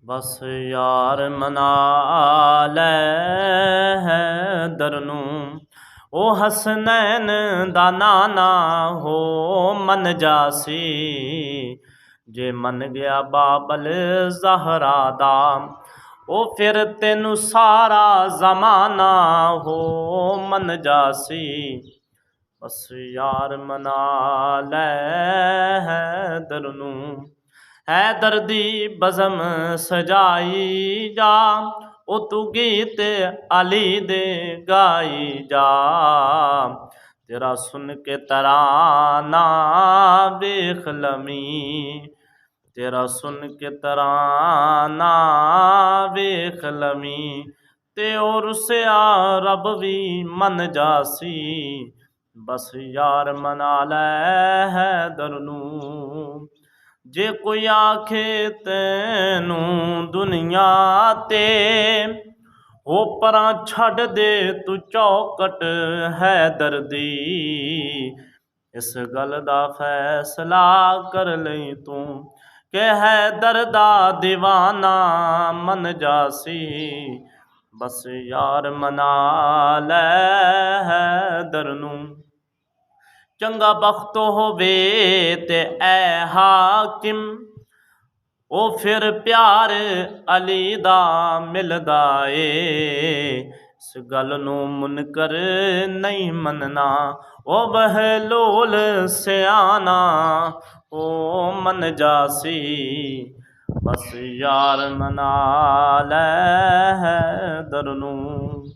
बस यार मना लै हैदर नूं ओ हसनैन दा नाना हो मन जासी जे मन गया बाबल ज़हरा दा ओ फिर तेनू सारा ज़माना हो मन जासी बस यार मना लै हैदर नूं हैदर दी बज़म सजाई जा ओ तू गीत अली दे गाई जा तेरा सुन के तराना वेख लमी तेरा सुन के तराना वेख लमी ते और रुसिया रब भी मन जासी बस यार मना लै हैदर नूं जे कोई आखे तैनू दुनिया ते हो परां छड्ड दे तू चौकट हैदर दी इस गल दा फैसला कर लई तू कि हैदर दा दीवाना मन जासी बस यार मना लै हैदर नूं चंगा बख्त होवे ते ऐ हाकिम ओ फिर प्यार अली दा मिलदा ए इस गल नूं मुनकर नहीं मनना ओ बहलोल सियाना ओ मन जासी बस यार मना लै हैदर नूं।